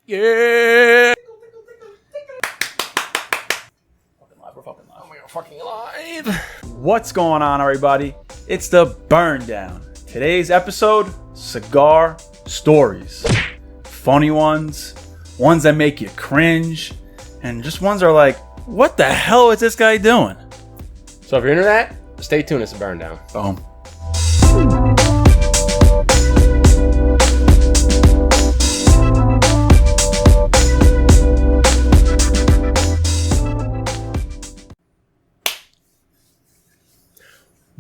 Yeah. We're fucking live. Oh, we are fucking live. What's going on, everybody? It's the Burn Down. Today's episode, cigar stories. Funny ones, ones that make you cringe, and just ones that are like, what the hell is this guy doing? So if you're into that, stay tuned. It's a burn down. Boom.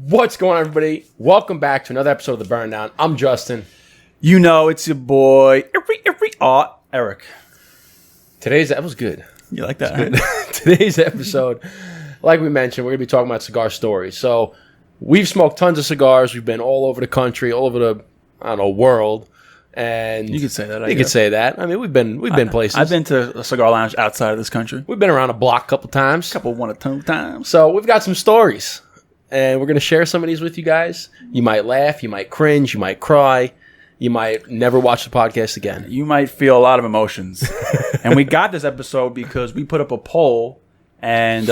What's going on, everybody? Welcome back to another episode of the Burn Down. I'm Justin. You know, it's your boy, Eric. That was good. You like that? Right? Today's episode, like we mentioned, we're going to be talking about cigar stories. So we've smoked tons of cigars. We've been all over the country, all over the, world. And You could say that, I You guess. could say that. I mean, we've been places. I've been to a cigar lounge outside of this country. We've been around a block a couple times. One or two times. So we've got some stories. And we're going to share some of these with you guys. You might laugh, you might cringe, you might cry, you might never watch the podcast again. You might feel a lot of emotions. And we got this episode because we put up a poll, and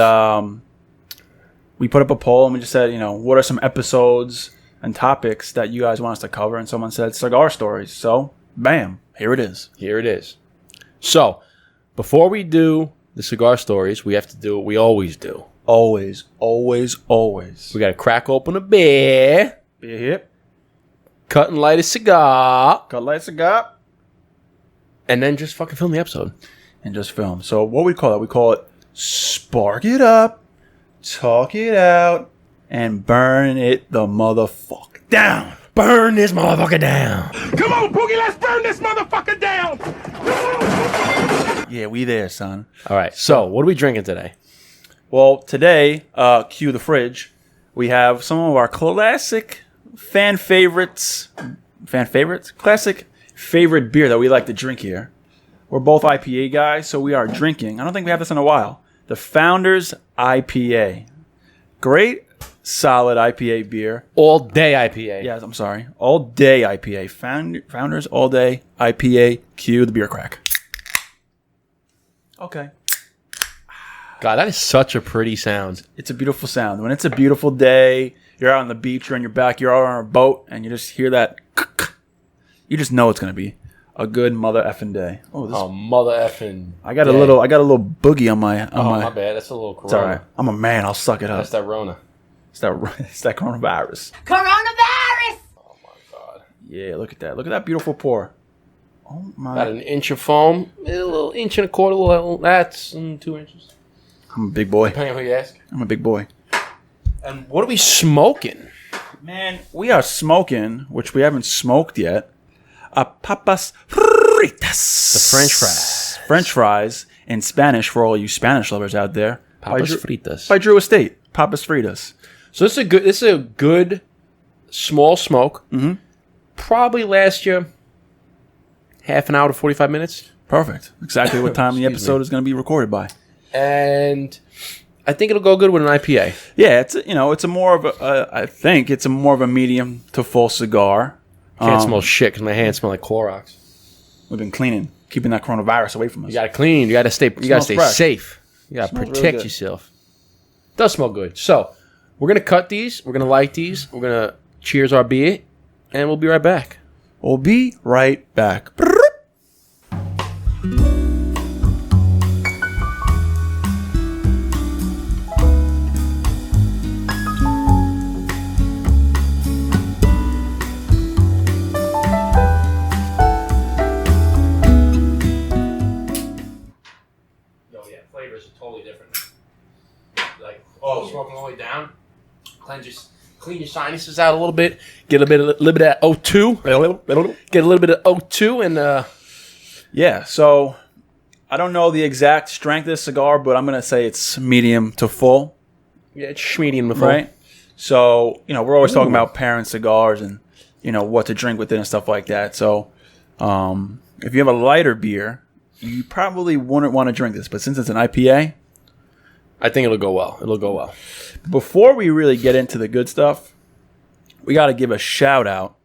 we just said, what are some episodes and topics that you guys want us to cover? And someone said cigar stories. So, bam, here it is. Here it is. So, before we do the cigar stories, we have to do what we always do. Always, always, always. We got to crack open a beer, Be hip, cut and light a cigar, cut light cigar, and then just fucking film the episode. and just film. So, what we call it? We call it spark it up, talk it out, and burn it the motherfucker down. Burn this motherfucker down. Come on, Boogie, let's burn this motherfucker down! Yeah, we there, son. All right, so what are we drinking today? Well, today, cue the fridge, we have some of our classic classic favorite beer that we like to drink here. We're both IPA guys, so we are drinking, I don't think we have this in a while, the Founders IPA. Great, solid IPA beer. All Day IPA. Yes, I'm sorry. All Day IPA. Founders All Day IPA. Cue the beer crack. Okay. God, that is such a pretty sound. It's a beautiful sound. When it's a beautiful day, you're out on the beach, you're in your backyard on a boat, and you just hear that. You just know it's gonna be a good mother effing day. Oh, mother effing. I got a little boogie on my. My bad. That's a little corona. It's all right. I'm a man. I'll suck it up. That's that Rona. It's that coronavirus. Coronavirus! Oh my God. Yeah, look at that. Look at that beautiful pour. Oh my. Got an inch of foam, a little inch and a quarter, that's 2 inches. I'm a big boy. Depending on who you ask. I'm a big boy. And what are we smoking? Man, we are smoking, which we haven't smoked yet, a papas fritas. The French fries. French fries in Spanish for all you Spanish lovers out there. Papas fritas. By Drew Estate. Papas fritas. So this is a good small smoke. Mm-hmm. Probably last you half an hour to 45 minutes. Perfect. Exactly what time the episode is going to be recorded by. And I think it'll go good with an IPA. Yeah, it's a more of a I think it's a more of a medium to full cigar. Can't smell shit because my hands smell like Clorox. We've been cleaning, keeping that coronavirus away from us. You gotta clean. You gotta stay fresh. safe. You gotta Smells protect really good. yourself. It does smell good. So we're gonna cut these. We're gonna light these. We're gonna cheers our beer, and we'll be right back. We'll be right back. Flavors are totally different. Like smoking all the way down, clean your sinuses out a little bit. Get a little bit of O2. Get a little bit of O2 and Yeah. So I don't know the exact strength of this cigar, but I'm gonna say it's medium to full. yeah, it's medium before. Right. So we're always talking about pairing cigars and what to drink with it and stuff like that. So if you have a lighter beer, you probably wouldn't want to drink this, but since it's an IPA, I think it'll go well. It'll go well. Before we really get into the good stuff, we got to give a shout out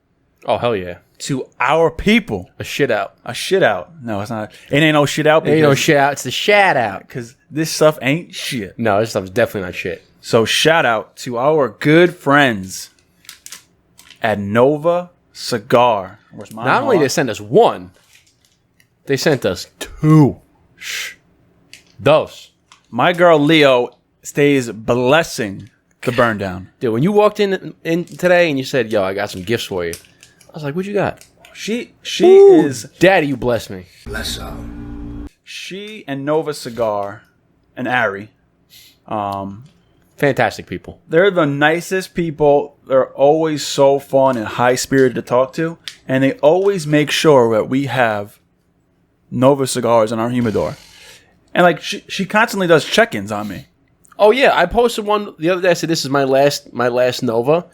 Oh, hell yeah. to our people. A shit out. A shit out. No, it's not. It ain't no shit out. Ain't no shit out. It's the shout out. Because this stuff ain't shit. No, this stuff's definitely not shit. So shout out to our good friends at Nova Cigar. Where's mine? Not only did they send us one, they sent us two. Dos. My girl Leo stays blessing the burn down. Dude, when you walked in today and you said, yo, I got some gifts for you, I was like, what you got? She is... Daddy, you bless me. Bless her. She and Nova Cigar and Ari, Fantastic people. they're the nicest people. They're always so fun and high-spirited to talk to. And they always make sure that we have Nova Cigars in our humidor. And like she constantly does check-ins on me. Oh, yeah. I posted one the other day. I said, this is my last Nova.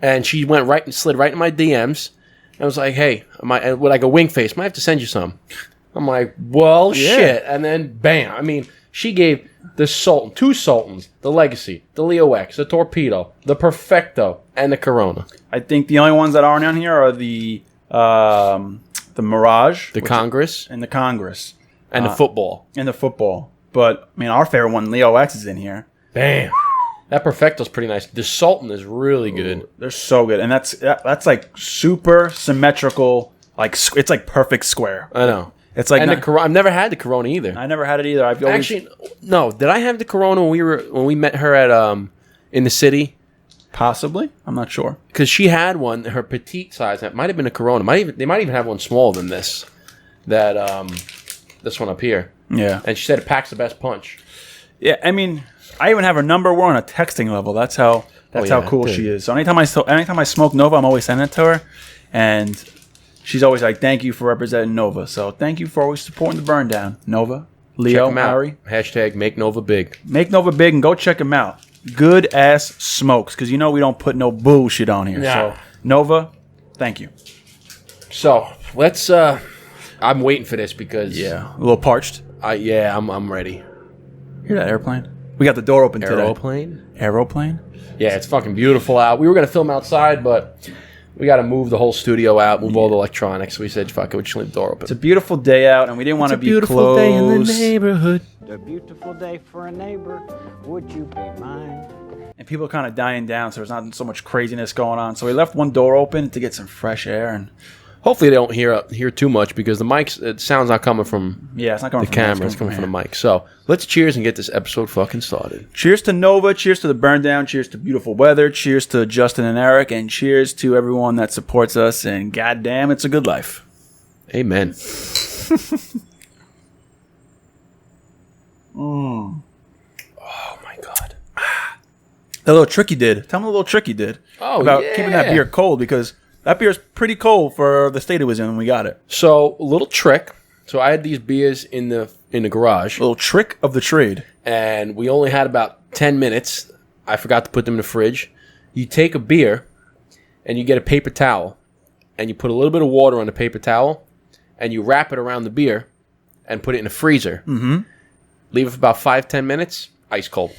And she went right and slid right in my DMs. And I was like, hey, with like a wink face, might have to send you some. I'm like, well, shit. And then, bam. I mean, she gave the Sultan, two Sultans, the Legacy, the Leo X, the Torpedo, the Perfecto, and the Corona. I think the only ones that aren't on here are the Mirage, The Congress. and the Congress, And the football. and the football. But I mean, our favorite one, Leo X, is in here. Bam. That Perfecto's pretty nice. The Sultan is really good. They're so good, and that's like super symmetrical. Like it's like perfect square. I know. It's like And the Corona. I've never had the Corona either. I never had it either. I've always, Actually, no. Did I have the Corona when we met her at in the city? possibly. I'm not sure. Because she had one, her petite size. It might have been a Corona. They might even have one smaller than this. This one up here. Yeah, And she said it packs the best punch. yeah. I mean, I even have her number. We're on a texting level. That's how yeah, cool dude. she is. So anytime I smoke Nova, I'm always sending it to her, and she's always like, "Thank you for representing Nova." So thank you for always supporting the burn down, Nova, Leo, Check them out. Ari. Hashtag make Nova big. Make Nova big and go check them out. Good ass smokes, because you know we don't put no bullshit on here. Nah. So Nova, thank you. So let's. I'm waiting for this because Yeah, a little parched. I'm ready. Hear that airplane? We got the door open today. Aeroplane. Aeroplane? Yeah, it's fucking beautiful out. We were gonna film outside, but we got to move the whole studio out, move all the electronics. We said, "Fuck it, we just leave the door open." It's a beautiful day out, and we didn't want to be close. day in the neighborhood. A beautiful day for a neighbor, would you be mine? And people are kind of dying down, so there's not so much craziness going on. So we left one door open to get some fresh air, and Hopefully, they don't hear too much because the mics. It sounds not coming from yeah, it's not coming the from camera. It's coming from the mic. So let's cheers and get this episode fucking started. Cheers to Nova, cheers to the burn down, cheers to beautiful weather, cheers to Justin and Eric, and cheers to everyone that supports us. And goddamn, it's a good life. Amen. Mm. Oh my god. That little trick you did. Tell me the little trick you did about keeping that beer cold, because that beer is pretty cold for the state it was in when we got it. So a little trick. So I had these beers in the garage, A little trick of the trade. and we only had about 10 minutes. I forgot to put them in the fridge. You take a beer, and you get a paper towel, and you put a little bit of water on the paper towel, and you wrap it around the beer, and put it in the freezer. Mm-hmm. Leave it for about 5-10 minutes. Ice cold.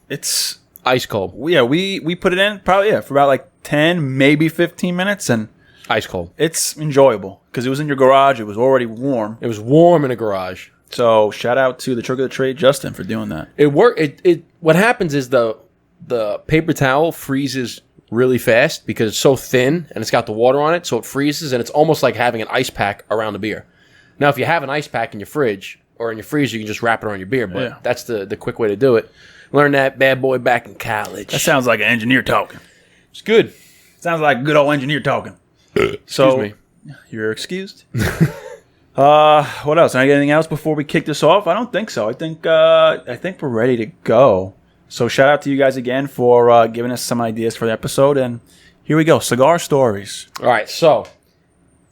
It's Ice cold. yeah, we put it in probably for about like 10, maybe 15 minutes, and Ice cold. it's enjoyable because it was in your garage. It was already warm. It was warm in the garage. So shout out to the trick of the trade, Justin, for doing that. It worked. What happens is the paper towel freezes really fast because it's so thin and it's got the water on it, so it freezes, and it's almost like having an ice pack around the beer. Now, if you have an ice pack in your fridge or in your freezer, you can just wrap it around your beer, but Yeah. that's the quick way to do it. Learned that bad boy back in college. That sounds like an engineer talking. It's good. Sounds like good old engineer talking. Excuse me. You're excused. What else? Anything else before we kick this off? I don't think so. I think we're ready to go. So shout out to you guys again for giving us some ideas for the episode, and here we go. Cigar stories. All right, so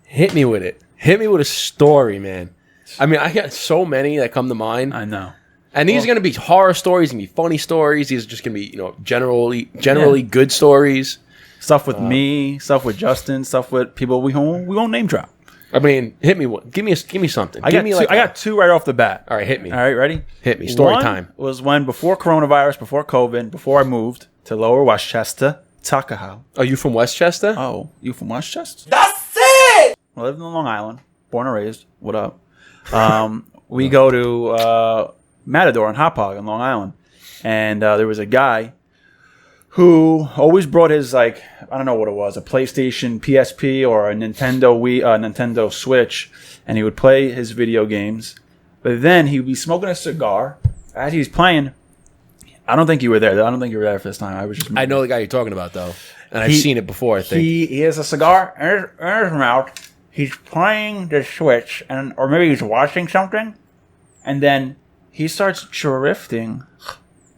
hit me with it. Hit me with a story, man. I mean, I got so many that come to mind. I know. And these are going to be horror stories, going to be funny stories. These are just going to be, generally good stories. Stuff with me, stuff with Justin, stuff with people we won't name drop. I mean, hit me. Give me something. I got two right off the bat. All right, hit me. All right, ready? Hit me. Story One time. Was when before coronavirus, before COVID, before I moved to Lower Westchester, Tuckahoe. Are you from Westchester? Oh, you from Westchester? I lived in Long Island, born and raised. What up? We go to Matador and Hot Pog in Long Island, and there was a guy who always brought his, like, I don't know what it was, a PlayStation PSP or a Nintendo Wii, Nintendo Switch, and he would play his video games. But then he would be smoking a cigar as he was playing. I don't think you were there. I don't think you were there for this time. I know the guy you're talking about, though, and I've seen it before, I think. He has a cigar in his mouth. He's playing the Switch, or maybe he's watching something, and then he starts drifting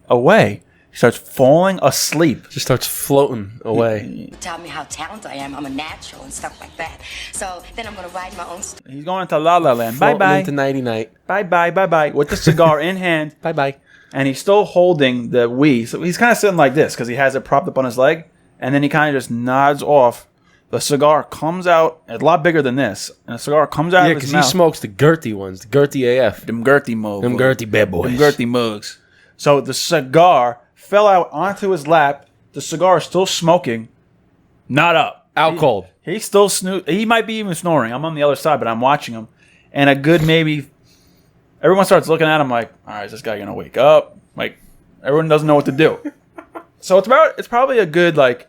away. He starts falling asleep. Just starts floating away. Tell me how talented I am. I'm a natural and stuff like that. So then I'm going to write my own story. He's going into La La Land. Floating Bye-bye. into nighty-night. Bye-bye, bye-bye. With the cigar in hand. Bye-bye. And he's still holding the Wii. So he's kind of sitting like this because he has it propped up on his leg. And then he kind of just nods off. The cigar comes out a lot bigger than this. And the cigar comes out of his mouth. Yeah, because he smokes the girthy ones. The girthy AF. Them girthy mugs. Them girthy bad boys. Them girthy mugs. So the cigar fell out onto his lap. The cigar is still smoking. Not up. Out cold. He's still he might be even snoring. I'm on the other side, but I'm watching him. And a good maybe... Everyone starts looking at him like, all right, is this guy going to wake up? Like, everyone doesn't know what to do. So it's probably a good, like,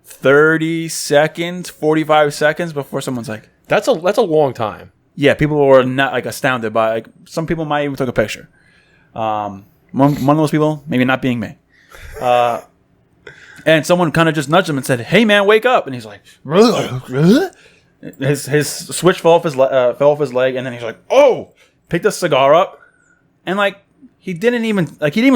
30 seconds, 45 seconds before someone's like... That's a long time. Yeah, people were not, like, astounded by... Like, some people might even took a picture. One of those people, maybe not being me. And someone kind of just nudged him and said, hey, man, wake up. And he's like... His switch fell off his leg, and then he's like, oh! Picked a cigar up, and like he didn't even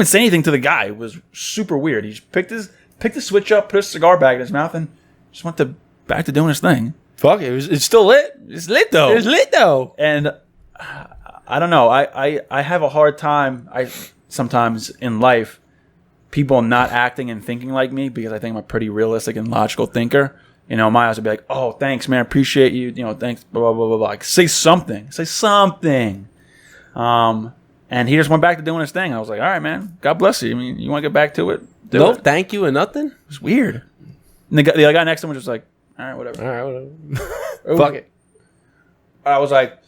say anything to the guy. It was super weird. He just picked the switch up, put a cigar back in his mouth, and just went back to doing his thing. Fuck it, it's still lit. It's lit though. And I don't know. I have a hard time. Sometimes in life, people not acting and thinking like me because I think I'm a pretty realistic and logical thinker. You know, my eyes would be like, "Oh, thanks, man. Appreciate you. You know, thanks." Blah blah blah blah blah. Like, say something. And he just went back to doing his thing. I was like, all right, man. God bless you. I mean, you want to get back to it? No, thank you and nothing? It was weird. And the guy next to him was just like, all right, whatever. Fuck it. I was like,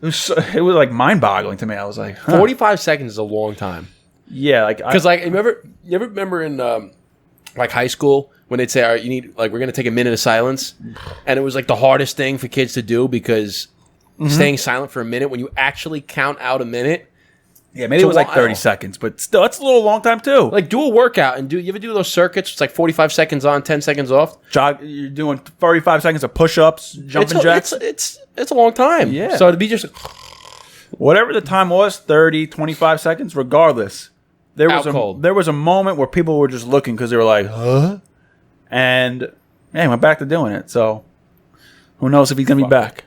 it was like mind-boggling to me. I was like, 45 seconds is a long time. Yeah. Because, you ever remember in, like, high school when they'd say, all right, we're going to take a minute of silence? And it was, like, the hardest thing for kids to do because... Staying silent for a minute when you actually count out a minute. Yeah, maybe it was like 30 seconds, but still, that's a little long time too. Like, do a workout and you ever do those circuits? It's like 45 seconds on, 10 seconds off. You're doing 35 seconds of push-ups, jumping jacks. It's a long time. Yeah. So to be just whatever the time was, 30, 25 seconds, regardless. There was a moment where people were just looking because they were like, huh? And yeah, he went back to doing it. So who knows if he's gonna be back?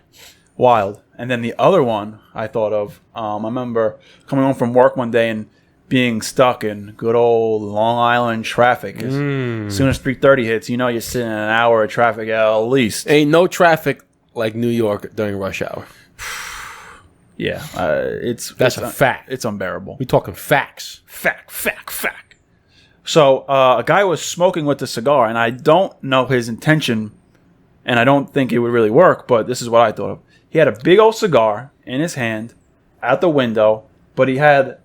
Wild. And then the other one I thought of, I remember coming home from work one day and being stuck in good old Long Island traffic. As soon as 3:30 hits, you know you're sitting in an hour of traffic at least. Ain't no traffic like New York during rush hour. Yeah, that's a fact. It's unbearable. We talking facts. Fact. So a guy was smoking with the cigar, and I don't know his intention, and I don't think it would really work, but this is what I thought of. He had a big old cigar in his hand out the window, but he had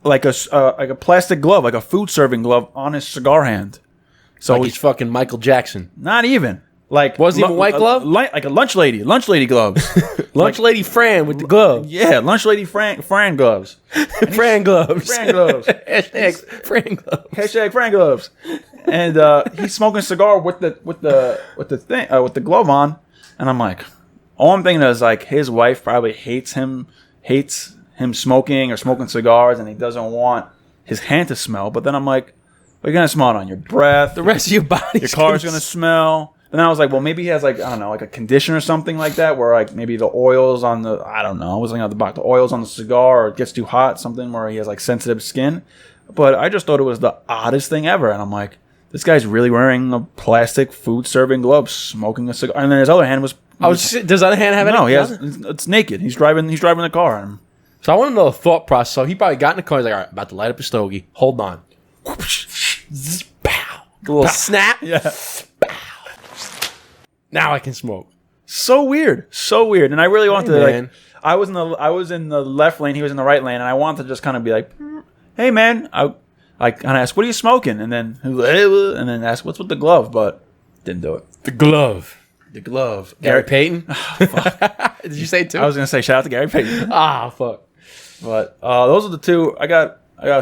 like a plastic glove, like a food serving glove on his cigar hand. So like he's fucking Michael Jackson. Not even. Like wasn't even white glove? Like a lunch lady gloves. Lunch lady Fran with the glove. Yeah, lunch lady Fran gloves. Fran gloves. Fran gloves. Hashtag Fran gloves. Hashtag Fran gloves. And he's smoking a cigar with the glove on, and I'm like, all I'm thinking is like his wife probably hates him smoking or smoking cigars, and he doesn't want his hand to smell. But then I'm like, you're gonna smell it on your breath. The rest of your body. Your car's gonna smell. And then I was like, well, maybe he has like, I don't know, like a condition or something like that, where like maybe the oils on the, I don't know, I was looking at the box, the oils on the cigar, or it gets too hot, something where he has like sensitive skin. But I just thought it was the oddest thing ever, and I'm like, this guy's really wearing a plastic food serving glove, smoking a cigar, and then his other hand was. Does the other hand have anything? No, it's naked. He's driving the car. So I want to know the thought process. So he probably got in the car. He's like, all right, about to light up a stogie. Hold on. Pow. A little snap. Yeah. Pow. Now I can smoke. So weird. And I really wanted to man. like. I was in the left lane. He was in the right lane, and I wanted to just kind of be like, "Hey, man." I kind of asked, "What are you smoking?" And then asked, "What's with the glove?" But didn't do it. The glove. Gary Payton. Did you say two? I was gonna say shout out to Gary Payton. Fuck. But those are the two. I got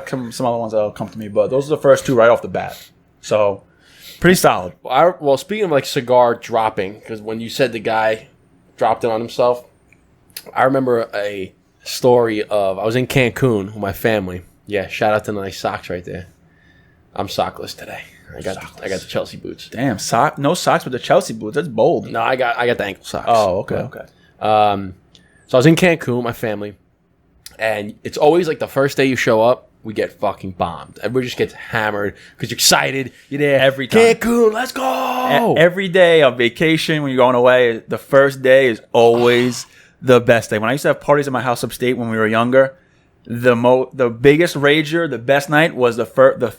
some other ones that'll come to me, but those are the first two right off the bat. So pretty solid. Well, speaking of like cigar dropping, because when you said the guy dropped it on himself, I remember a story of I was in Cancun with my family. Yeah, shout out to the nice socks right there. I'm sockless today. I got the Chelsea boots. Damn, no socks with the Chelsea boots. That's bold. No, I got the ankle socks. Oh, okay. So I was in Cancun with my family, and it's always like the first day you show up, we get fucking bombed. Everybody just gets hammered because you're excited. You're there every time. Cancun, let's go. Every day on vacation when you're going away, the first day is always the best day. When I used to have parties at my house upstate when we were younger, the biggest rager, the best night was the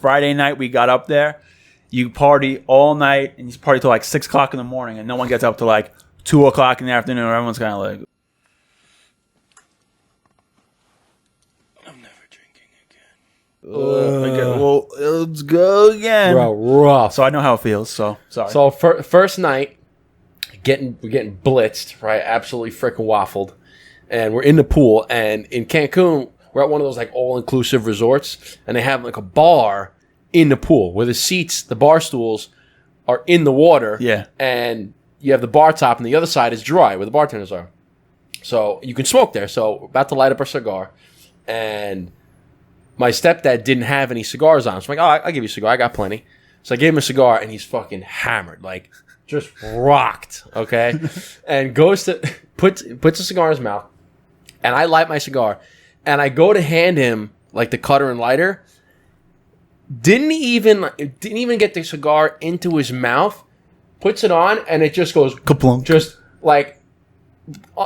Friday night we got up there. You party all night, and you party till like 6 o'clock in the morning, and no one gets up till like 2 o'clock in the afternoon. Everyone's kind of like, I'm never drinking again. Well, let's go again. Bro, rough. So I know how it feels, so sorry. So first night, we're getting blitzed, right? Absolutely freaking waffled. And we're in the pool, and in Cancun, we're at one of those like all-inclusive resorts, and they have like a bar in the pool where the seats, the bar stools, are in the water. Yeah. And you have the bar top, and the other side is dry where the bartenders are. So you can smoke there. So we're about to light up our cigar, and my stepdad didn't have any cigars on. So I'm like, I'll give you a cigar. I got plenty. So I gave him a cigar, and he's fucking hammered, like just rocked, okay? And goes to puts a cigar in his mouth, and I light my cigar, and I go to hand him like the cutter and lighter. Didn't even get the cigar into his mouth. Puts it on, and it just goes kaplunk. Just like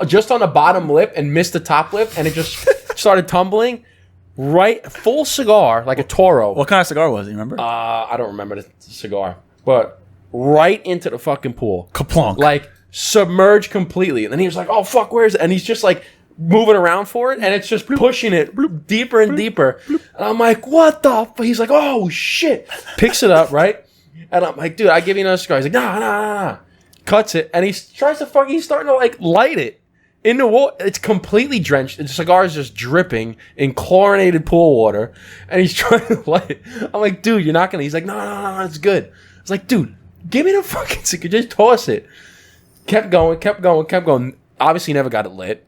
just on the bottom lip and missed the top lip, and it just started tumbling. Right, full cigar like a Toro. What kind of cigar was it? You remember? I don't remember the cigar, but right into the fucking pool. Kaplunk. Like submerged completely. And then he was like, "Oh fuck, where is it?" And he's just like moving around for it, and it's just pushing it deeper and deeper. And I'm like, "What the?" He's like, "Oh shit!" Picks it up, right? And I'm like, "Dude, I give you another cigar." He's like, "Nah." Cuts it, and he tries to he's starting to like light it in the water. It's completely drenched. The cigar is just dripping in chlorinated pool water, and he's trying to light it. I'm like, "Dude, you're not gonna." He's like, No, it's good. I was like, "Dude, give me the fucking cigar. Just toss it." Kept going. Obviously, never got it lit.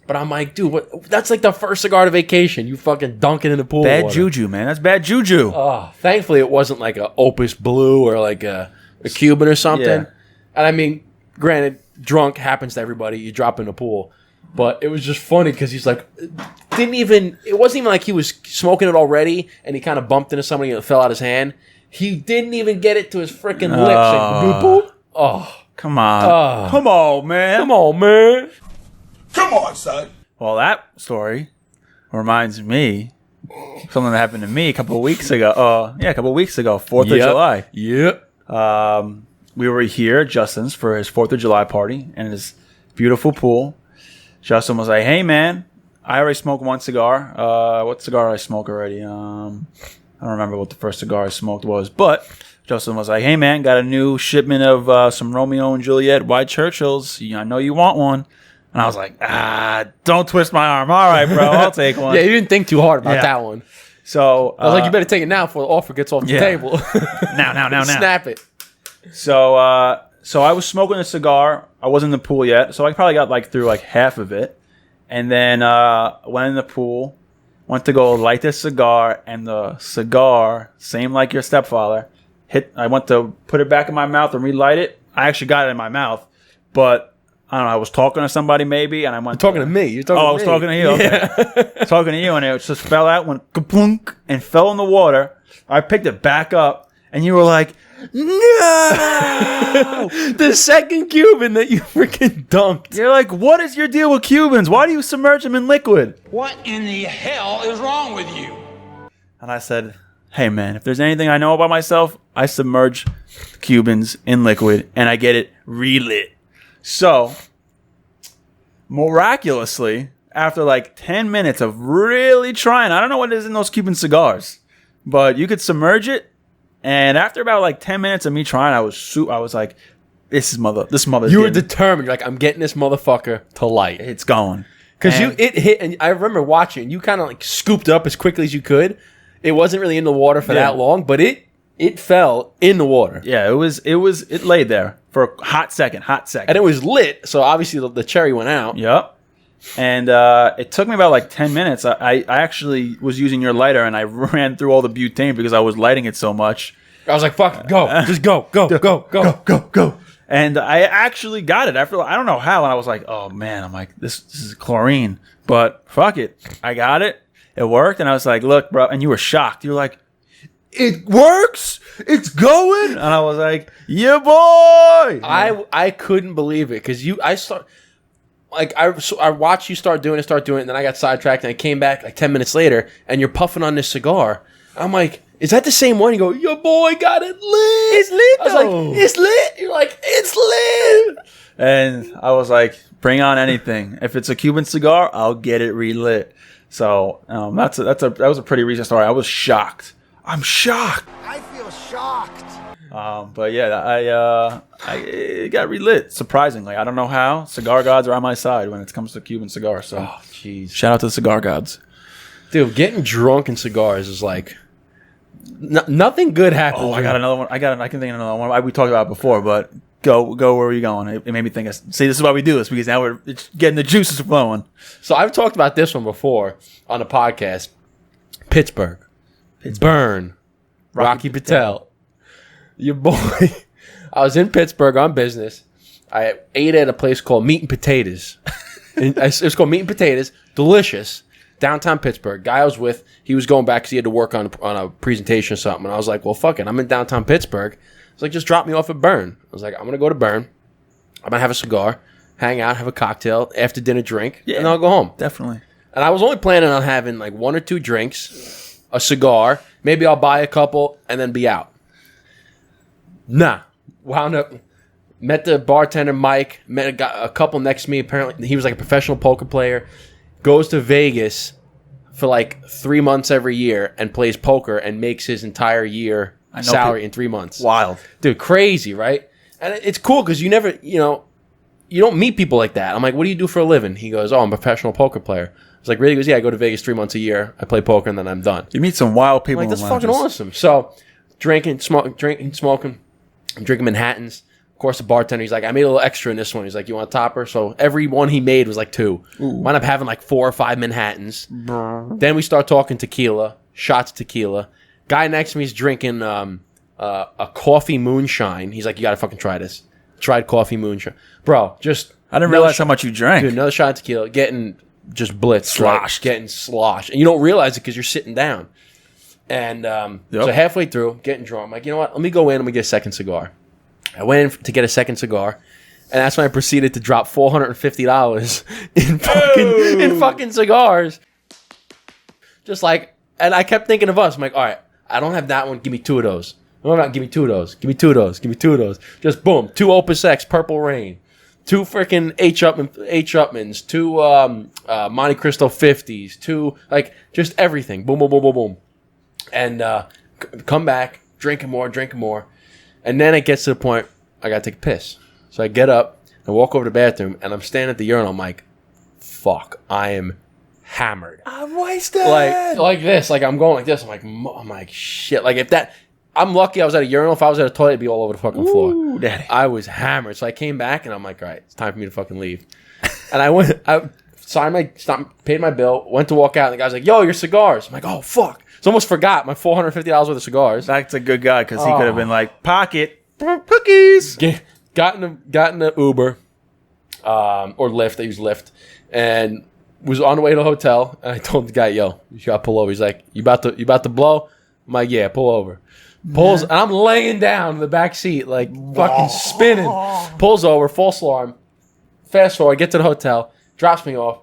But I'm like, dude, what? That's like the first cigar to vacation. You fucking dunk it in the pool. Bad water. juju, man. That's bad juju. Oh, thankfully, it wasn't like a Opus Blue or like a Cuban or something. Yeah. And I mean, granted, drunk happens to everybody. You drop in the pool. But it was just funny because he's like, it wasn't even like he was smoking it already and he kind of bumped into somebody and it fell out his hand. He didn't even get it to his freaking lips. Like, boop. Oh. Come on. Come on, man. Come on, son. Well, that story reminds me of something that happened to me a couple of weeks ago. 4th of July. Yep. We were here at Justin's for his 4th of July party in his beautiful pool. Justin was like, "Hey, man, I already smoked one cigar. What cigar did I smoke already? I don't remember what the first cigar I smoked was, but Justin was like, "Hey, man, got a new shipment of some Romeo and Juliet White Churchills. I know you want one." And I was like, don't twist my arm. All right, bro, I'll take one. Yeah, you didn't think too hard about that one. So I was like, you better take it now before the offer gets off the table. Now. Snap it. So I was smoking a cigar. I wasn't in the pool yet, so I probably got through half of it. And then went in the pool, went to go light this cigar, and the cigar, same like your stepfather, I went to put it back in my mouth and relight it. I actually got it in my mouth, but I don't know, I was talking to somebody maybe, and I went... You're talking to me. You're talking to me. I was talking to you. Okay. Talking to you, and it just fell out, went kaplunk, and fell in the water. I picked it back up, and you were like, "No!" The second Cuban that you freaking dunked. You're like, what is your deal with Cubans? Why do you submerge them in liquid? What in the hell is wrong with you? And I said, "Hey, man, if there's anything I know about myself, I submerge Cubans in liquid, and I get it relit." So, miraculously, after like 10 minutes of really trying, I don't know what it is in those Cuban cigars, but you could submerge it. And after about like 10 minutes of me trying, I was like, this mother. You were determined. You're like, I'm getting this motherfucker to light. It's going. Because it hit, and I remember watching. You kind of like scooped up as quickly as you could. It wasn't really in the water for that long, but it fell in the water. Yeah, it laid there for a hot second. And it was lit, so obviously the cherry went out. Yep. And it took me about like 10 minutes. I actually was using your lighter, and I ran through all the butane because I was lighting it so much. I was like, fuck, go. Just go. And I actually got it after, I don't know how, and I was like, oh man, I'm like, this is chlorine. But fuck it. I got it. It worked, and I was like, look, bro, and you were shocked. You were like, it works? It's going? And I was like, yeah, boy. I couldn't believe it because I watched you start doing it, and then I got sidetracked, and I came back like 10 minutes later, and you're puffing on this cigar. I'm like, is that the same one? You go, your boy got it lit. It's lit, though. I was like, it's lit. You're like, it's lit. And I was like, bring on anything. If it's a Cuban cigar, I'll get it relit. So that was a pretty recent story. I was shocked. I'm shocked. I feel shocked. But yeah, it got relit, surprisingly. I don't know how. Cigar gods are on my side when it comes to Cuban cigars. So, jeez. Shout out to the cigar gods. Dude, getting drunk in cigars is like... nothing good happens. Oh, I got another one. I can think of another one. We talked about it before, but go where are you going? It made me think of, see, this is why we do this, because now it's getting the juices flowing. So I've talked about this one before on the podcast. Pittsburgh. Burn. Rocky Patel. Your boy. I was in Pittsburgh on business. I ate at a place called Meat and Potatoes. It was called Meat and Potatoes. Delicious. Downtown Pittsburgh. Guy I was with, he was going back because he had to work on a presentation or something. And I was like, well, fuck it. I'm in downtown Pittsburgh. It's like, just drop me off at Burn. I was like, I'm going to go to Burn. I'm going to have a cigar, hang out, have a cocktail, after dinner drink, and then I'll go home. Definitely. And I was only planning on having like 1 or 2 drinks, a cigar. Maybe I'll buy a couple and then be out. Nah. Wound up, met the bartender, Mike, met a couple next to me. Apparently, he was like a professional poker player. Goes to Vegas for like 3 months every year and plays poker and makes his entire year salary in 3 months. Wild. Dude, crazy, right? And it's cool because you never, you don't meet people like that. I'm like, what do you do for a living? He goes, oh, I'm a professional poker player. I was like, really? He goes, yeah, I go to Vegas 3 months a year. I play poker and then I'm done. You meet some wild people. I'm like, that's fucking awesome. So, drinking, smoking. I'm drinking Manhattans. Of course, the bartender, he's like, I made a little extra in this one. He's like, you want a topper? So every one he made was like 2. Wound up having like 4 or 5 Manhattans. Then we start talking tequila, shots of tequila. Guy next to me is drinking a coffee moonshine. He's like, you got to fucking try this. Tried coffee moonshine. Bro, just... I didn't realize how much you drank. Dude, another shot of tequila. Getting just blitzed. Sloshed. Right? Getting sloshed. And you don't realize it because you're sitting down. And so halfway through, getting drunk. I'm like, you know what? Let me go in and we get a second cigar. I went in to get a second cigar, and that's when I proceeded to drop $450 in fucking cigars. Just like, and I kept thinking of us. I'm like, all right, I don't have that one. Give me 2 of those. No, not give me 2 of those. Give me 2 of those. Give me 2 of those. Just boom, 2 Opus X, Purple Rain, 2 freaking H. Upmans, 2 Monte Cristo 50s, 2 like just everything. Boom, boom, boom, boom, boom, and come back, drinking more. And then it gets to the point, I got to take a piss. So I get up, I walk over to the bathroom, and I'm standing at the urinal. I'm like, fuck, I am hammered. I'm wasted. Like this. Like, I'm going like this. I'm like, shit. Like, if that... I'm lucky I was at a urinal. If I was at a toilet, it'd be all over the fucking floor. Daddy. I was hammered. So I came back, and I'm like, all right, it's time for me to fucking leave. And I went... paid my bill, went to walk out, and the guy's like, yo, your cigars. I'm like, oh, fuck. So I almost forgot my $450 worth of cigars. That's a good guy, because he could have been like, pocket, cookies. Got in the Uber, or Lyft. I use Lyft, and was on the way to the hotel. And I told the guy, yo, you got to pull over. He's like, you about to blow? I'm like, yeah, pull over. Pulls, and I'm laying down in the back seat, like fucking spinning. Pulls over, false alarm. Fast forward, I get to the hotel, drops me off.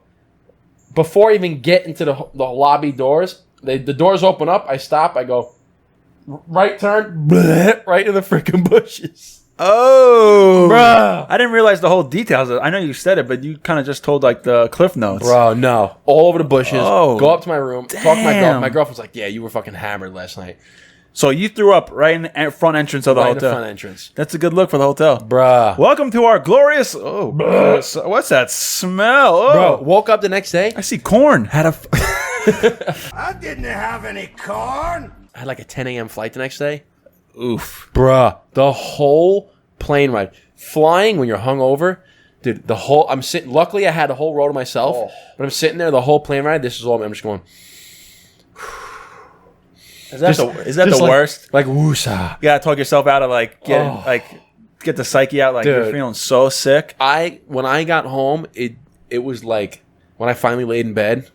Before I even get into the lobby doors, the doors open up. I stop. I go, right turn, bleh, right in the freaking bushes. Oh, Bruh. I didn't realize the whole details. I know you said it, but you kind of just told like the cliff notes. Bro, no. All over the bushes. Oh, go up to my room. Talk to my damn. girlfriend. My girlfriend's like, yeah, you were fucking hammered last night. So you threw up right in the front entrance of the Right in hotel. the front entrance. That's a good look for the hotel. Bruh. Welcome to our glorious. Oh, what's that smell? Oh, Bro, woke up the next day. I see corn. Had a. I didn't have any corn. I had like a 10 a.m. flight the next day. Oof. Bruh. The whole plane ride. Flying when you're hungover. Dude, I'm sitting. Luckily, I had the whole row to myself. But I'm sitting there the whole plane ride. This is all. I'm just going. Is that the like, worst? Like woosah. You gotta talk yourself out of like get the psyche out. Like Dude. you're feeling so sick. When I got home, it was like when I finally laid in bed.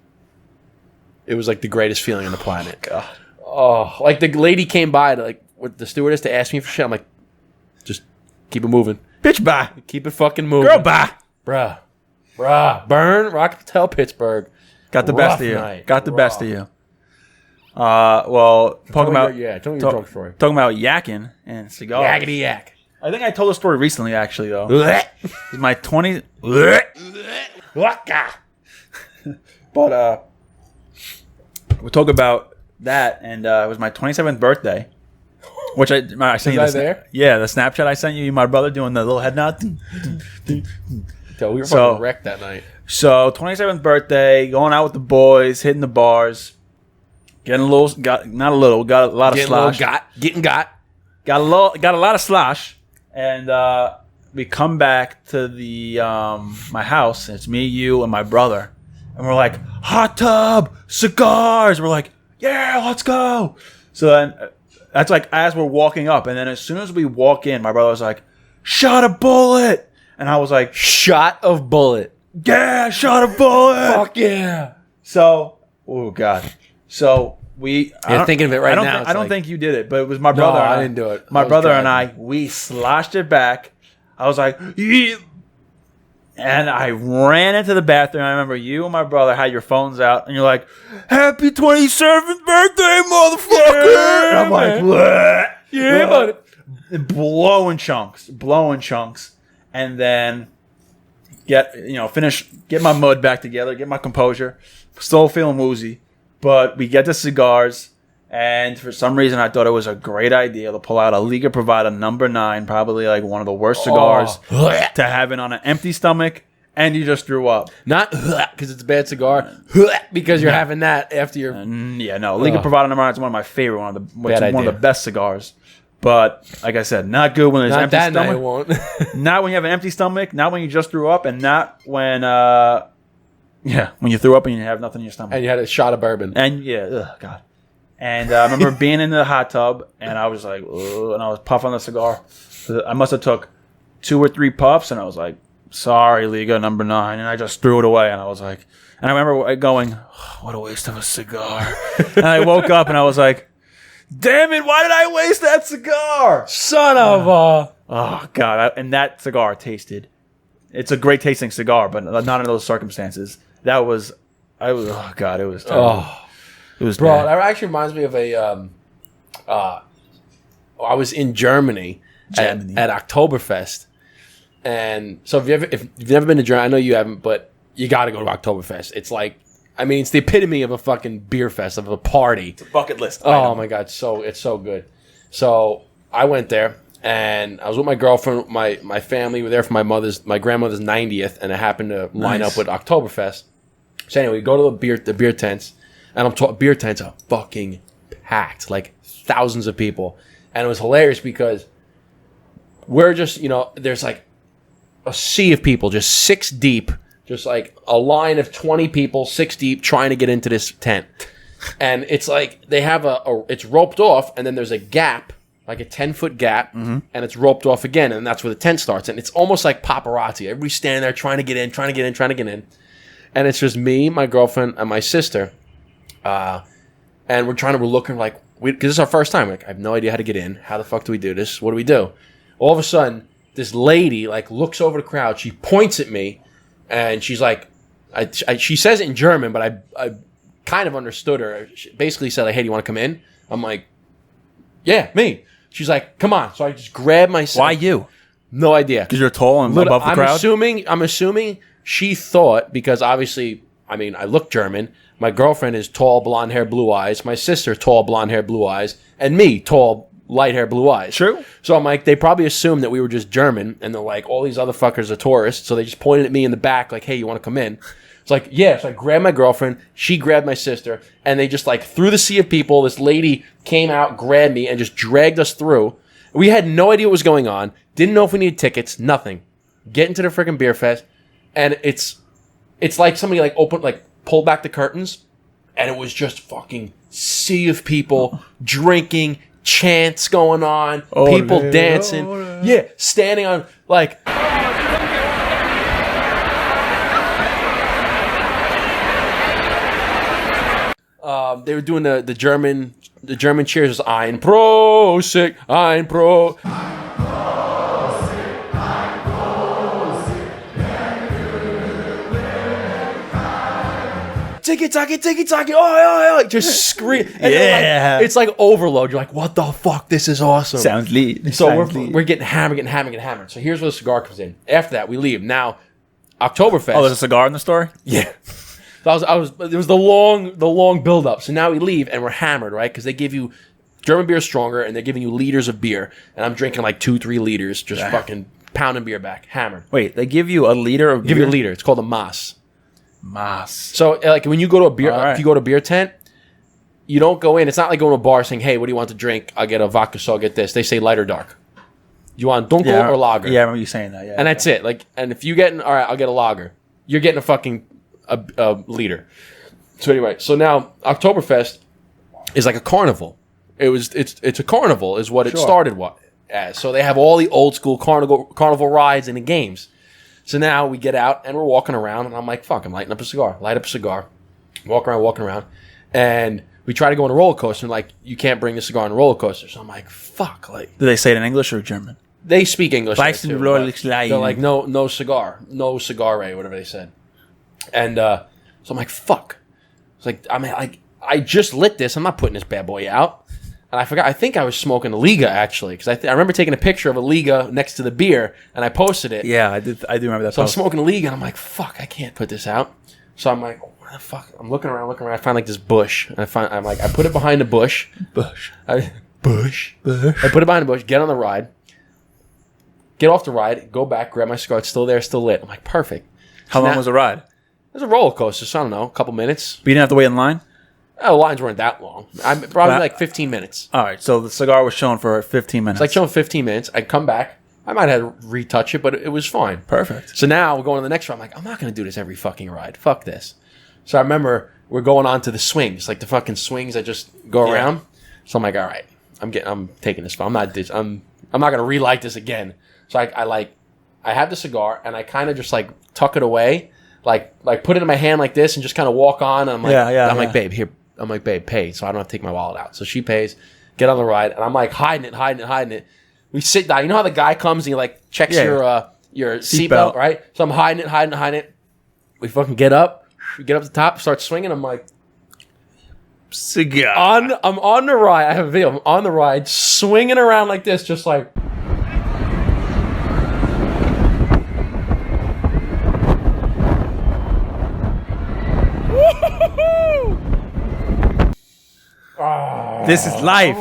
It was like the greatest feeling on the planet. God. Oh, like the lady came by to like with the stewardess to ask me for shit. I'm like, just keep it moving. Bitch, bye. Keep it fucking moving. Girl, bye. Bruh. Burn, Rock Hotel, Pittsburgh. Got the Rough best of you. night. Got the best of Rough. you. Well, talking about tell me your drunk story. talking about yakking and cigars. Yakety yak. I think I told a story recently, actually, though. It's my 20. But we'll talk about that, and it was my 27th birthday, which I sent you. Was I there? Yeah, the Snapchat I sent you, my brother doing the little head nod. So we were So- fucking wrecked that night. So 27th birthday, going out with the boys, hitting the bars, getting a little, got a lot of slosh. Got a lot of slosh, and we come back to the my house. And it's me, you, and my brother, and we're like, hot tub, cigars. We're like, yeah, let's go. So then that's like as we're walking up, and then as soon as we walk in, my brother was like, shot a bullet, and I was like, Shot of bullet. yeah, shot a bullet. Fuck yeah. So, oh god. So we. I You're don't- thinking of it right I don't now. Think, It's I don't like- think you did it, but it was my brother. I and didn't do it. My I was brother and driving. we sloshed it back. I was like, "Yeah." And I ran into the bathroom. I remember you and my brother had your phones out, and you're like, "Happy 27th birthday, motherfucker!" Yeah, and I'm like, man. "Bleh." Yeah, buddy. blowing chunks, and then get my mud back together, get my composure. Still feeling woozy, but we get the cigars, and for some reason I thought it was a great idea to pull out a Liga Privada number 9, probably like one of the worst cigars to have it on an empty stomach, and you just threw up. Not because it's a bad cigar. Because you're having that after your. Yeah, no, Liga Privada number 9 is one of my favorite, one of idea. the best cigars. But like I said, not good when there's Not empty that night, it stomach. won't. Not when you have an empty stomach. Not when you just threw up, and not when when you threw up and you have nothing in your stomach. And you had a shot of bourbon. And God. And I remember being in the hot tub, and I was like, ugh, and I was puffing the cigar. I must have took 2 or 3 puffs, and I was like, sorry, Liga number 9, and I just threw it away, and I was like, and I remember going, oh, what a waste of a cigar. And I woke up, and I was like, damn it, why did I waste that cigar? Son of a. Oh, God. And that cigar tasted. It's a great tasting cigar, but not in those circumstances. Oh, God, it was terrible. Oh. It was Bro, bad. that actually reminds me of I was in Germany. At Oktoberfest. And so if you've never been to Germany, I know you haven't, but you got to go to Oktoberfest. It's like, I mean, it's the epitome of a fucking beer fest, of a party. It's a bucket list. Oh my God, it's so good. So I went there, and I was with my girlfriend. My family were there for my grandmother's 90th, and it happened to line up with Oktoberfest. So anyway, we go to the beer tents, and I'm talking, beer tents are fucking packed, like thousands of people, and it was hilarious because we're just, there's like a sea of people, just 6 deep, just like a line of 20 people, 6 deep, trying to get into this tent. And it's like they have it's roped off, and then there's a gap, like a 10-foot gap, and it's roped off again, and that's where the tent starts. And it's almost like paparazzi. Everybody's standing there trying to get in. And it's just me, my girlfriend, and my sister. And we're looking like, because this is our first time. Like, I have no idea how to get in. How the fuck do we do this? What do we do? All of a sudden, this lady looks over the crowd. She points at me, and she's like, she says it in German, but I kind of understood her. She basically said, like, hey, do you want to come in? I'm like, yeah, me. She's like, come on. So I just grabbed my... Why you? No idea. Because you're tall and above the crowd? I'm assuming she thought, because obviously, I mean, I look German. My girlfriend is tall, blonde hair, blue eyes. My sister, tall, blonde hair, blue eyes. And me, tall, light hair, blue eyes. True. So I'm like, they probably assumed that we were just German. And they're like, all these other fuckers are tourists. So they just pointed at me in the back like, hey, you want to come in? It's like, yeah. So I grabbed my girlfriend. She grabbed my sister. And they just like, through the sea of people, this lady came out, grabbed me, and just dragged us through. We had no idea what was going on. Didn't know if we needed tickets. Nothing. Get into the freaking beer fest. And it's like somebody like pulled back the curtains. And it was just fucking sea of people drinking, chants going on, people dancing. Yeah, standing on like... they were doing the German cheers. Ein Prosit, ein Pro. Tiki-taki, oh, just scream. And Yeah. it's like overload. You're like, what the fuck? This is awesome. Sounds lead. So we're getting hammered. So here's where the cigar comes in. After that, we leave. Now, Oktoberfest. Oh, there's a cigar in the story? Yeah. So there was the long build up. So now we leave and we're hammered, right? Because they give you German beer stronger and they're giving you liters of beer. And I'm drinking like 2-3 liters, just fucking pounding beer back, hammered. Wait, they give you a liter of beer? Give you a liter. It's called a Mass. Mass. So like when you go to a beer, All right. if you go to a beer tent, you don't go in. It's not like going to a bar saying, "Hey, what do you want to drink? I'll get a vodka, so I'll get this." They say light or dark. You want dunkel or lager? Yeah, I remember you saying that. Yeah, and that's it. Like, and if you get all right, I'll get a lager. You're getting a fucking a liter. So anyway, so now Oktoberfest is like a carnival. It's a carnival is what it started as. So they have all the old school carnival rides and the games. So now we get out and we're walking around and I'm like, fuck, I'm lighting up a cigar. Light up a cigar. Walking around. And we try to go on a roller coaster and like, you can't bring the cigar on a roller coaster. So I'm like, fuck. Like, do they say it in English or German? They speak English. There too, they're like, no cigar. No cigar, whatever they said. And so I'm like, fuck. It's like, I mean, like, I just lit this. I'm not putting this bad boy out. And I forgot. I think I was smoking a Liga actually, because I remember taking a picture of a Liga next to the beer, and I posted it. Yeah, I do remember that. So I'm smoking a Liga, and I'm like, "Fuck, I can't put this out." So I'm like, "What the fuck?" I'm looking around. I find like this bush, and I put it behind the bush. I put it behind the bush. Get on the ride. Get off the ride. Go back. Grab my cigar. It's still there. Still lit. I'm like, perfect. How long was the ride? It was a roller coaster. So I don't know, a couple minutes. But you didn't have to wait in line? Oh, the lines weren't that long. Probably like 15 minutes. All right, so the cigar was shown for 15 minutes. It's like showing 15 minutes. I'd come back. I might have to retouch it, but it was fine. Perfect. So now we're going to the next ride. I'm like, I'm not going to do this every fucking ride. Fuck this. So I remember we're going on to the swings, like the fucking swings that just go around. So I'm like, all right, I'm taking this. I'm not going to relight this again. So I have the cigar and I kind of just like tuck it away, like put it in my hand like this and just kind of walk on. And I'm like, like, babe, here. I'm like, babe, pay. So I don't have to take my wallet out. So she pays, get on the ride, and I'm like hiding it. We sit down. You know how the guy comes and he like checks your seatbelt, right? So I'm hiding it. We fucking get up. We get up to the top, start swinging. I'm like, cigar. I'm on the ride. I have a video. I'm on the ride, swinging around like this, just like. This is life.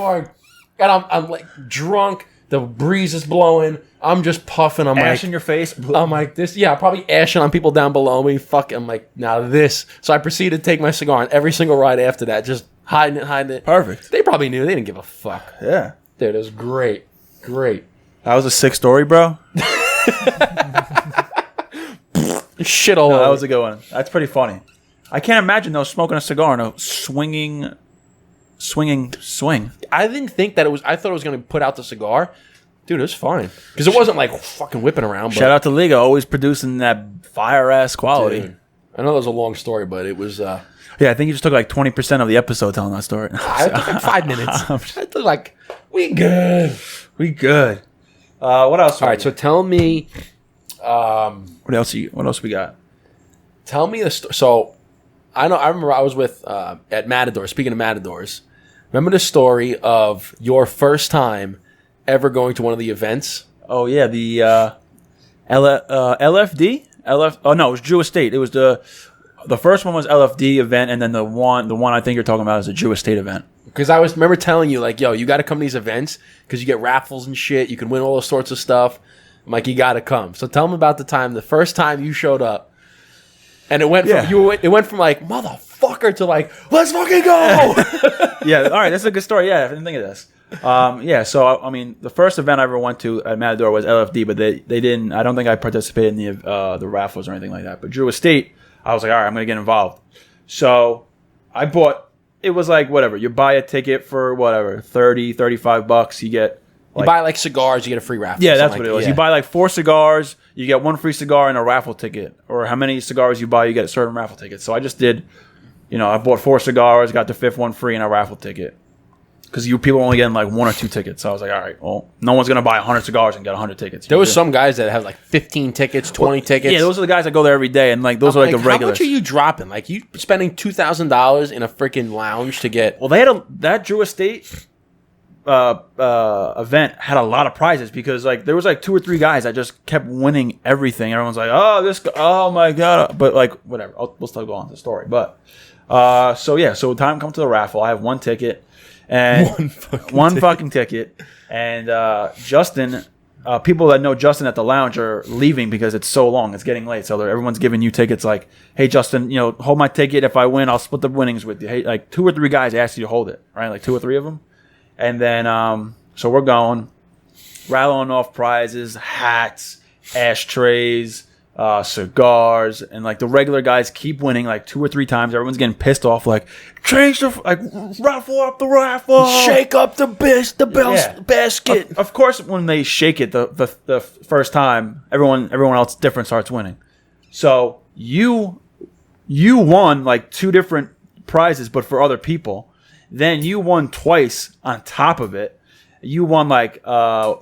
And I'm like drunk. The breeze is blowing. I'm just puffing. I'm Ash like, in your face. I'm like this. Yeah, probably ashing on people down below me. Fuck. I'm like, now this. So I proceeded to take my cigar on every single ride after that. Just hiding it. Perfect. They probably knew. They didn't give a fuck. Yeah. Dude, it was great. Great. That was a sick story, bro. Shit all No, over. that was a good one. That's pretty funny. I can't imagine though smoking a cigar in a swing. I didn't think that it was. I thought it was going to put out the cigar. Dude, it was fine. Because it wasn't like fucking whipping around. But, Shout out to Liga, always producing that fire ass quality. dude, I know that was a long story, but it was. Yeah, I think you just took like 20% of the episode telling that story. I took like 5 minutes. I took like, we good. We good. What else? All right, so tell me. What else we got? Tell me the story. So, I remember I was with at Matador. Speaking of Matadors, remember the story of your first time ever going to one of the events? Oh yeah, the LFD. Oh no, it was Drew Estate. It was the first one was LFD event, and then the one I think you're talking about is the Drew Estate event. Because I remember telling you, like, yo, you got to come to these events because you get raffles and shit. You can win all those sorts of stuff. I'm like, you got to come. So tell them about the first time you showed up, and it went from like motherfucker to like, let's fucking go. Yeah, all right, that's a good story. Yeah, I didn't think of this. Yeah, so I mean, the first event I ever went to at Matador was LFD, but they didn't. I don't think I participated in the raffles or anything like that. But Drew Estate, I was like, all right, I'm gonna get involved. So I bought. It was like whatever. You buy a ticket for whatever $30-$35. You get. You buy like cigars, you get a free raffle. Yeah, that's what it was. Yeah. You buy like 4 cigars, you get 1 free cigar and a raffle ticket. Or how many cigars you buy, you get a certain raffle ticket. So I just did, I bought 4 cigars, got the 5th one free and a raffle ticket. Because people are only getting like 1 or 2 tickets. So I was like, all right, well, no one's going to buy 100 cigars and get 100 tickets. There was some guys that have like 15 tickets, 20 tickets. Yeah, those are the guys that go there every day. And like those are like the regulars. How much are you dropping? Like you spending $2,000 in a freaking lounge to get... Well, they had that Drew Estate event had a lot of prizes because like there was like 2 or 3 guys that just kept winning everything. Everyone's like, oh, this guy, oh my God. But like, whatever. We'll still go on to the story. But so time comes to the raffle. I have 1 ticket. And one fucking ticket. And Justin, people that know Justin at the lounge are leaving because it's so long. It's getting late. So everyone's giving you tickets like, hey, Justin, hold my ticket. If I win, I'll split the winnings with you. Hey, like 2 or 3 guys asked you to hold it, right? Like 2 or 3 of them. And then, so we're going, rattling off prizes, hats, ashtrays, cigars, and like the regular guys keep winning like 2 or 3 times. Everyone's getting pissed off, like raffle up the raffle, shake up the basket. Of course, when they shake it the first time, everyone else different starts winning. So you won like 2 different prizes, but for other people. Then you won twice on top of it. You won like a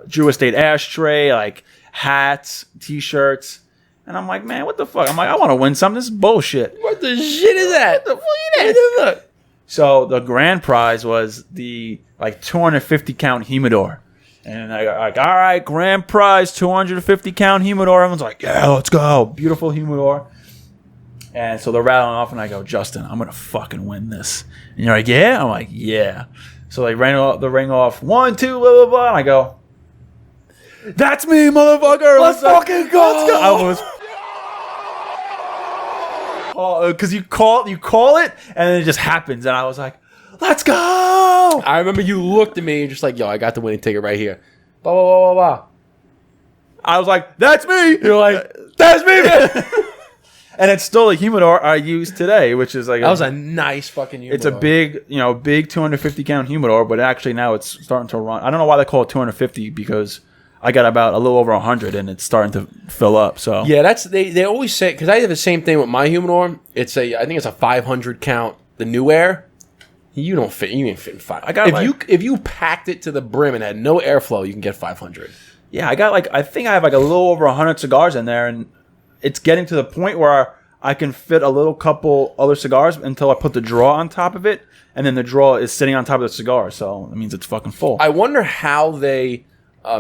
Drew Estate ashtray, like hats, t-shirts, and I'm like, man, what the fuck? I'm like, I want to win something. This is bullshit. What the shit is that? What the fuck is that? So the grand prize was the like 250 count humidor, and I got like, all right, grand prize 250 count humidor. Everyone's like, yeah, let's go, beautiful humidor. And so they're rattling off, and I go, Justin, I'm gonna fucking win this. And you're like, yeah? I'm like, yeah. So they ring off 1, 2, blah blah blah, and I go, that's me, motherfucker. Let's fucking go. Let's go. I was, because you call it, and then it just happens, and I was like, let's go. I remember you looked at me and just like, yo, I got the winning ticket right here. Blah blah blah blah blah. I was like, that's me. You're like, that's me, man. And it's still a humidor I used today, which is like that was a nice fucking humidor. It's a big 250 count humidor, but actually now it's starting to run. I don't know why they call it 250 because I got about a little over 100 and it's starting to fill up. So yeah, that's they always say, because I have the same thing with my humidor. I think it's a 500 count. The New Air. You don't fit. You ain't fitting 5. If you packed it to the brim and had no airflow, you can get 500. Yeah, I think I have like a little over 100 cigars in there, and it's getting to the point where I can fit a little couple other cigars until I put the draw on top of it, and then the draw is sitting on top of the cigar, so it means it's fucking full. I wonder how they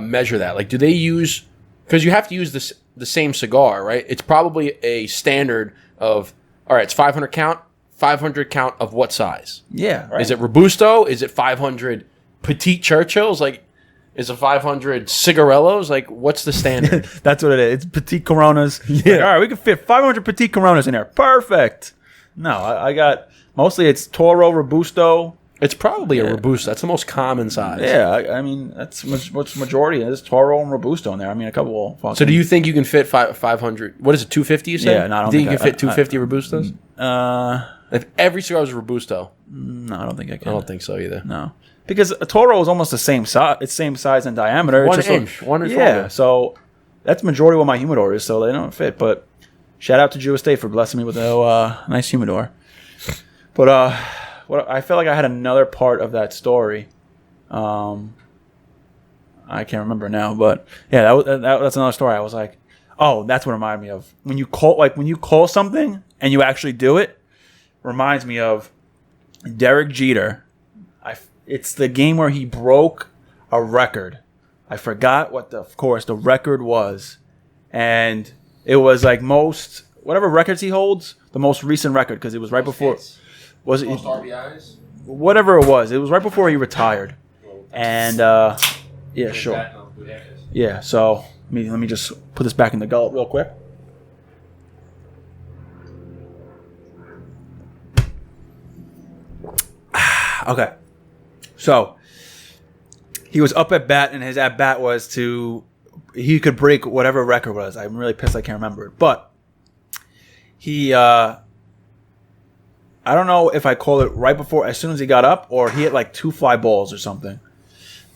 measure that. Like, do they use... Because you have to use the same cigar, right? It's probably a standard of, all right, it's 500 count. 500 count of what size? Yeah, right. Is it Robusto? Is it 500 Petite Churchills? Like, is it 500 Cigarellos? Like, what's the standard? That's what it is. It's Petite Coronas. Yeah. Like, all right, we can fit 500 Petite Coronas in there. Perfect. No, I got... Mostly it's Toro, Robusto. It's probably a Robusto. That's the most common size. Yeah, I mean, that's what's majority. There's Toro and Robusto in there. I mean, a couple... So do you think you can fit 500... What is it, 250 you said? Yeah, no, I don't think you can fit 250 Robustos? If every cigar was a Robusto? No, I don't think I can. I don't think so either. No. Because a Toro is almost the same size. It's same size and diameter. One it's inch. Yeah, so that's majority what my humidor is, so they don't fit. But shout out to Drew Estate for blessing me with a nice humidor. But what I felt like I had another part of that story. I can't remember now, but yeah, that's another story. I was like, oh, that's what reminded me of when you call something and you actually do it. Reminds me of Derek Jeter. It's the game where he broke a record. I forgot what the record was, and it was like whatever records he holds, the most recent record because it was right before. Was it most RBIs? Whatever it was right before he retired, and yeah, sure, yeah. So let me just put this back in the gullet real quick. Okay, so he was up at bat, and his at bat was he could break whatever record was. I'm really pissed I can't remember it, but he I don't know if I called it right before, as soon as he got up, or he hit like 2 fly balls or something.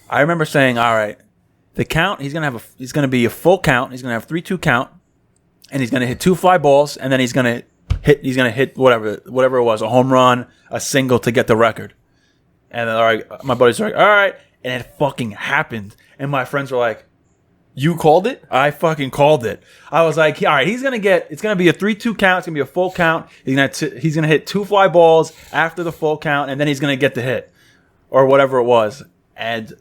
I remember saying, "All right, the count. He's gonna be a full count. He's gonna have 3-2 count, and he's gonna hit 2 fly balls, and then he's gonna hit whatever it was, a home run, a single to get the record." And then, all right, my buddies were like, "All right," and it fucking happened. And my friends were like, "You called it?" I fucking called it. I was like, "All right, it's gonna be a 3-2 count. It's gonna be a full count. He's gonna hit 2 fly balls after the full count, and then he's gonna get the hit, or whatever it was." And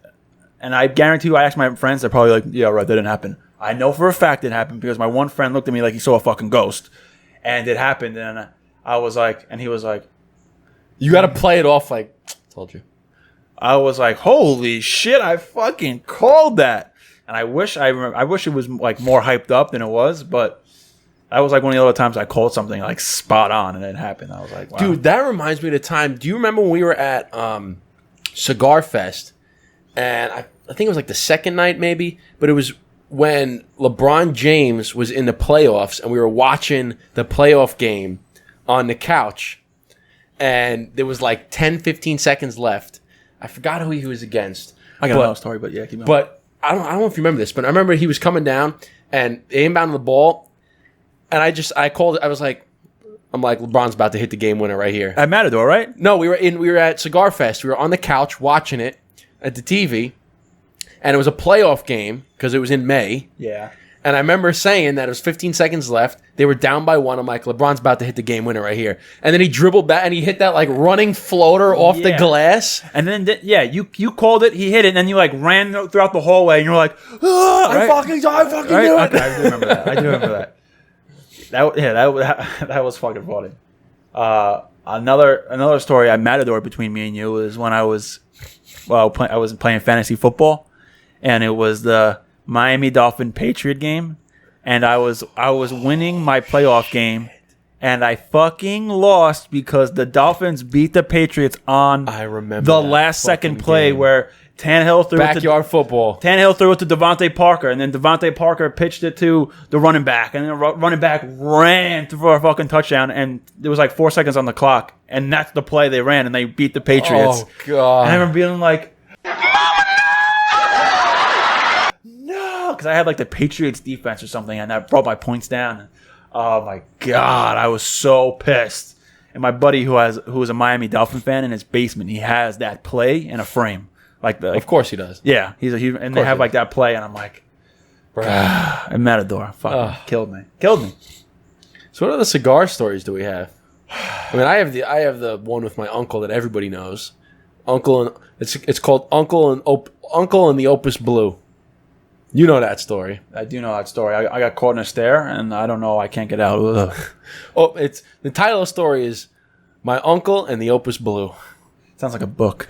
I guarantee you, I asked my friends, they're probably like, "Yeah, right, that didn't happen." I know for a fact it happened because my one friend looked at me like he saw a fucking ghost, and it happened. And I was like, and he was like, "You got to play it off like." Told you. I was like, "Holy shit! I fucking called that." And I wish it was like more hyped up than it was, but that was like one of the other times I called something like spot on and it happened. I was like, wow. Dude, that reminds me of the time. Do you remember when we were at Cigar Fest? And I think it was like the second night maybe, but it was when LeBron James was in the playoffs and we were watching the playoff game on the couch. And there was like 10, 15 seconds left. I forgot who he was against. I got another story, but yeah, keep going. But I don't know if you remember this, but I remember he was coming down and inbound the ball. And I called it. I'm like, LeBron's about to hit the game winner right here. At Matador, right? No, we were at Cigar Fest. We were on the couch watching it at the TV. And it was a playoff game because it was in May. Yeah. And I remember saying that it was 15 seconds left. They were down by 1. I'm like, LeBron's about to hit the game winner right here. And then he dribbled back and he hit that like running floater off the glass. And then, you called it, he hit it, and then you like ran throughout the hallway, and you're like, right? I fucking right? knew it. Okay, I do remember that. That was fucking funny. Another story at Matador between me and you is when I was playing fantasy football, and it was the Miami Dolphin Patriot game, and I was winning my playoff game, and I fucking lost because the Dolphins beat the Patriots on the last second play game. Where Tannehill threw backyard football. Tannehill threw it to Devontae Parker, and then Devontae Parker pitched it to the running back, and then the running back ran for a fucking touchdown, and there was like 4 seconds on the clock, and that's the play they ran, and they beat the Patriots. Oh god! And I remember being like, because I had like the Patriots defense or something, and that brought my points down. Oh my god, I was so pissed. And my buddy who is a Miami Dolphin fan, in his basement, he has that play in a frame. Of course he does. Yeah, and they have like that play, and I'm like, and Matador fucking killed me. So what other cigar stories do we have? I mean, I have the one with my uncle that everybody knows. It's called Uncle and the Opus Blue. You know that story. I do know that story. I got caught in a stare, and I don't know. I can't get out. It's the title of the story is My Uncle and the Opus Blue. Sounds like a book.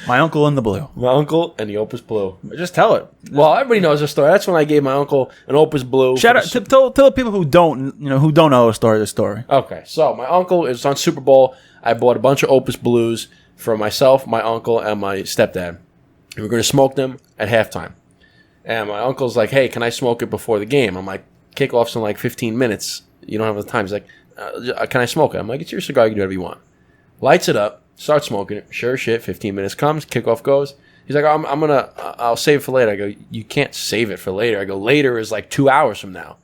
My Uncle and the Blue. My Uncle and the Opus Blue. Just tell it. Well, everybody knows the story. That's when I gave my uncle an Opus Blue. Shout out. Tell the people who don't know the story. Okay, so my uncle is on Super Bowl. I bought a bunch of Opus Blues for myself, my uncle, and my stepdad. We were going to smoke them at halftime. And my uncle's like, "Hey, can I smoke it before the game?" I'm like, "Kickoff's in like 15 minutes. You don't have the time." He's like, "Can I smoke it?" I'm like, "It's your cigar. You can do whatever you want." Lights it up. Start smoking it. Sure shit. 15 minutes comes. Kickoff goes. He's like, I'll save it for later. I go, "You can't save it for later." I go, "Later is like 2 hours from now."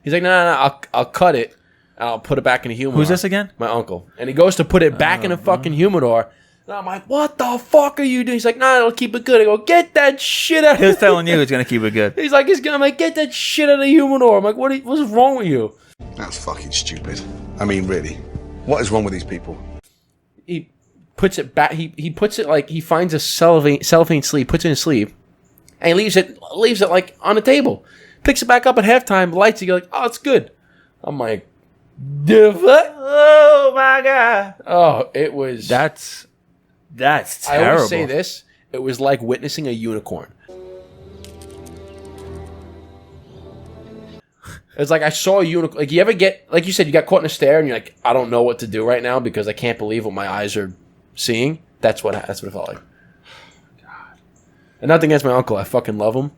He's like, No. I'll cut it. And I'll put it back in the humidor. Who's this again? My uncle. And he goes to put it back in the fucking humidor. And I'm like, "What the fuck are you doing?" He's like, "Nah, it'll keep it good." I go, "Get that shit out of He's telling you he's going to keep it good. He's like, I'm like, "Get that shit out of the humidor." I'm like, what's wrong with you? That's fucking stupid. I mean, really. What is wrong with these people? He puts it back. He puts it like he finds a cellophane sleeve, puts it in his sleeve, and he leaves it like on the table. Picks it back up at halftime, lights it. You're like, oh, it's good. I'm like, oh my god. Oh, it was. That's terrible. I always say this. It was like witnessing a unicorn. It's like I saw a unicorn. Like you ever get, like you said, you got caught in a stare and you're like, I don't know what to do right now because I can't believe what my eyes are seeing. That's what it felt like. God. And nothing against my uncle. I fucking love him.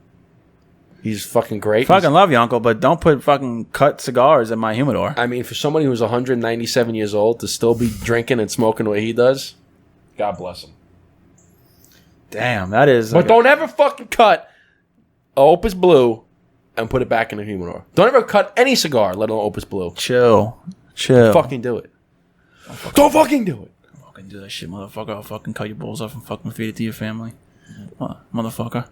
He's fucking great. Fucking love you, uncle, but don't put fucking cut cigars in my humidor. I mean, for somebody who's 197 years old to still be drinking and smoking the way he does, God bless him. Damn, that is. But don't ever fucking cut a Opus Blue and put it back in the humidor. Don't ever cut any cigar, let alone Opus Blue. Chill. Fucking do it. Don't fucking do it. Don't fucking do that shit, motherfucker. I'll fucking cut your balls off and fucking feed it to your family. Motherfucker.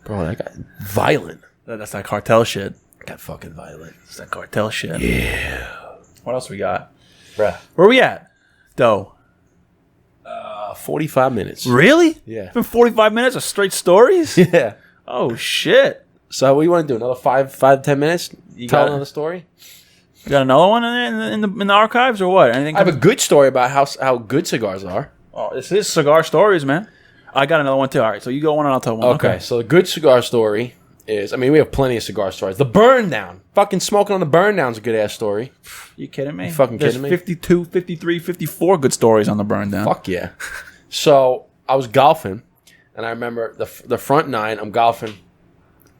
Bro, that got violent. That's that cartel shit. Got fucking violent. It's that cartel shit. Yeah. What else we got? Bruh. Where we at? Though. 45 minutes. Really? Yeah. It's been 45 minutes of straight stories? Yeah. Oh, shit. So what do you want to do? Another 5-10 minutes? Tell another story? You got another one in the archives or what? Anything? I have a good story about how good cigars are. Oh, this is cigar stories, man. I got another one too. All right, so you go one and I'll tell one. Okay, so the good cigar story is, I mean, we have plenty of cigar stories. The burn down. Fucking smoking on the burn down's a good ass story. You kidding me? You fucking kidding me? 52, 53, 54 good stories on the burn down. Fuck yeah. So I was golfing, and I remember the front nine, I'm golfing,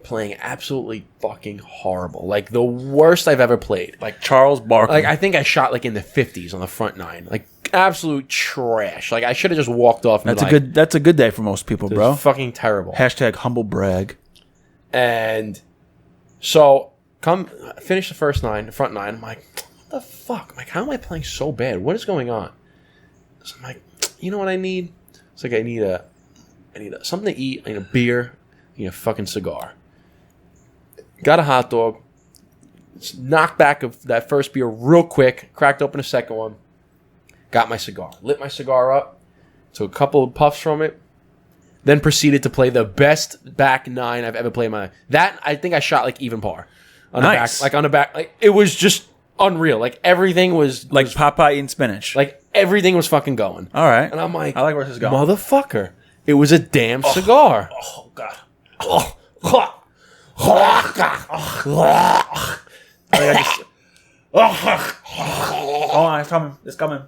playing absolutely fucking horrible. Like the worst I've ever played. Like Charles Barkley. Like I think I shot like in the 50s on the front nine. Like absolute trash. Like I should have just walked off. And That's a good day for most people, bro. Fucking terrible. Hashtag humble brag. And so finish the front nine. I'm like, what the fuck? I'm like, how am I playing so bad? What is going on? So I'm like, you know what I need? It's like I need something to eat. I need a beer. I need a fucking cigar. Got a hot dog. Knocked back of that first beer real quick. Cracked open a second one. Got my cigar. Lit my cigar up. Took a couple of puffs from it. Then proceeded to play the best back nine I've ever played in my life. That, I think I shot like even par. Nice. On the back. Like, it was just unreal. Like everything was... Like Popeye eating spinach. Like everything was fucking going. All right. And I'm like... I like where this is going. Motherfucker. It was a damn cigar. Oh, God. Oh, it's coming. It's coming.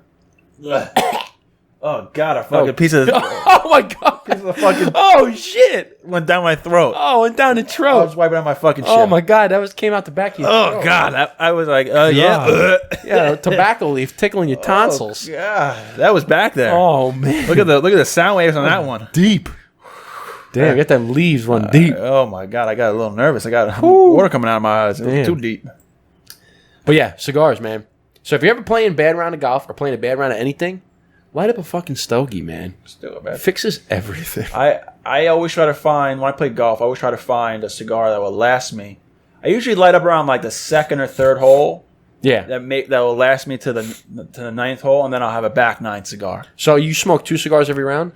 Oh, God. A fucking piece of... Oh, my God. Piece of the fucking... Oh, shit. Went down my throat. Oh, and down the I was throat. wiping out my fucking shit. Oh, my God. That came out the back of your Oh, throat. God. I was like, yeah. Yeah, tobacco leaf tickling your tonsils. Yeah, that was back there. Oh, man. Look at the sound waves on that one. Deep. Damn, get them leaves run deep. Oh my God, I got a little nervous. I got water coming out of my eyes. It was Damn. too deep. But yeah, cigars, man. So if you're ever playing a bad round of golf or playing a bad round of anything, light up a fucking stogie, man. Still bad. Fixes everything. I always try to find, when I play golf, I always try to find a cigar that will last me. I usually light up around like the second or third hole. Yeah. That will last me to the ninth hole, and then I'll have a back nine cigar. So you smoke 2 cigars every round?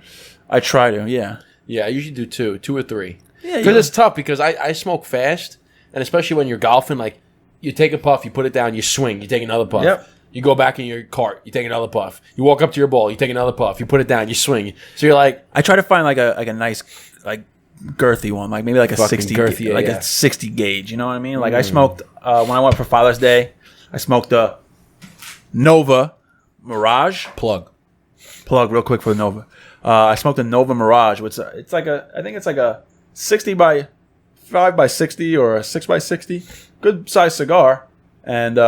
I try to, yeah. Yeah, I usually do 2 or 3. Yeah, because it's tough because I smoke fast, and especially when you're golfing, like you take a puff, you put it down, you swing, you take another puff. Yep. You go back in your cart, you take another puff. You walk up to your ball, you take another puff. You put it down, you swing. So you're like, I try to find like a nice like girthy one, like maybe like a Fucking 60, girthy, like yeah. a 60 gauge. You know what I mean? Like I smoked when I went for Father's Day. I smoked a Nova Mirage. plug Real quick for the Nova. I smoked a Nova Mirage, which it's like I think it's like a 60 by 5 by 60 or a 6 by 60, good size cigar, and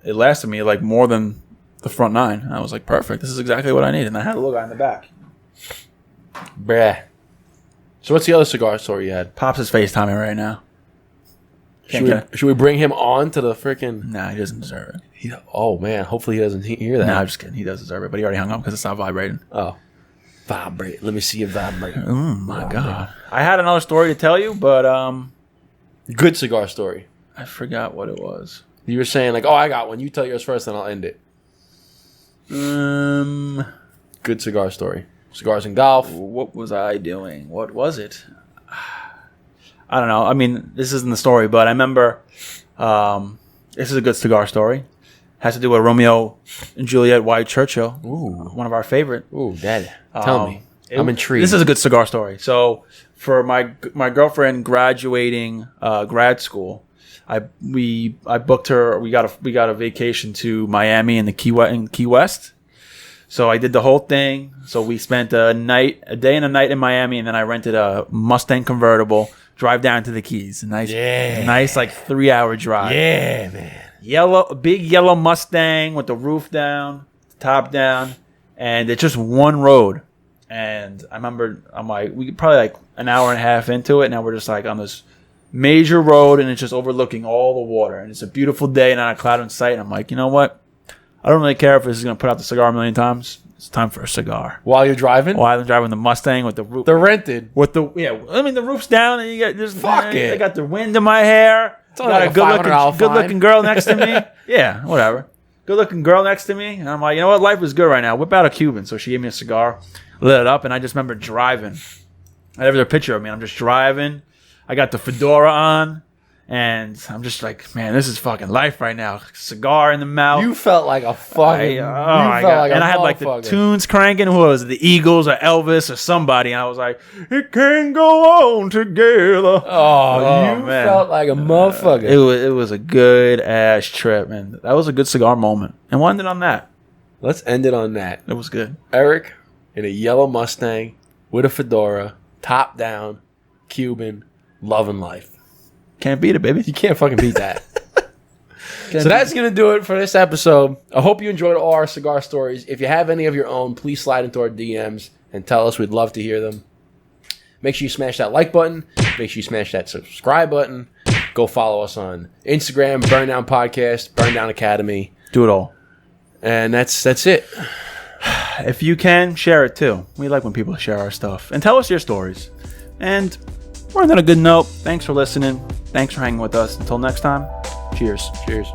it lasted me like more than the front nine. And I was like, perfect. This is exactly what I need, and I had a little guy in the back. Bruh. So what's the other cigar story you had? Pops is FaceTiming right now. Should we bring him on to the freaking... Nah, he doesn't deserve it. Oh, man. Hopefully he doesn't hear that. Nah, I'm just kidding. He does deserve it, but he already hung up because it's not vibrating. Oh. Vibrate. Let me see you vibrate. Oh, my God. I had another story to tell you, but Good cigar story. I forgot what it was. You were saying like, oh, I got one. You tell yours first, then I'll end it. good cigar story. Cigars and golf. What was I doing? What was it? I don't know. I mean, this isn't the story, but I remember this is a good cigar story. Has to do with Romeo and Juliet White Churchill. Ooh. One of our favorite. Ooh, Dad. Tell me. I'm intrigued. This is a good cigar story. So for my girlfriend graduating grad school, I booked her. We got a vacation to Miami and the Key West. So I did the whole thing. So we spent a day and a night in Miami, and then I rented a Mustang convertible. Drive down to the Keys. Nice like 3-hour drive. Yeah, man. Big yellow Mustang with the roof down, top down, and it's just one road. And I remember we probably like an hour and a half into it, and now we're just like on this major road, and it's just overlooking all the water, and it's a beautiful day, not a cloud in sight. And I'm like, you know what? I don't really care if this is gonna put out the cigar a million times. It's time for a cigar. While you're driving? While I'm driving the Mustang with the roof. They're rented. With the I mean the roof's down, and you got this. Fuck it. I got the wind in my hair. Got like a good looking girl next to me. Yeah, whatever. Good looking girl next to me. And I'm like, you know what? Life is good right now. Whip out a Cuban. So she gave me a cigar, lit it up, and I just remember driving. I have a picture of me. I'm just driving. I got the fedora on, and I'm just like, man, this is fucking life right now. Cigar in the mouth. You felt like a fucking. And I had like the tunes cranking. Who was it? The Eagles or Elvis or somebody? And I was like, it can go on together. Oh, you felt like a motherfucker. It was a good ass trip, man. That was a good cigar moment. And we'll end it on that. Let's end it on that. It was good. Eric in a yellow Mustang with a fedora, top down, Cuban, loving life. Can't beat it, baby. You can't fucking beat that. So that's going to do it for this episode. I hope you enjoyed all our cigar stories. If you have any of your own, please slide into our DMs and tell us. We'd love to hear them. Make sure you smash that like button. Make sure you smash that subscribe button. Go follow us on Instagram, Burndown Podcast, Burndown Academy. Do it all. And that's it. If you can, share it too. We like when people share our stuff. And tell us your stories. And we're on a good note. Thanks for listening. Thanks for hanging with us. Until next time, cheers. Cheers.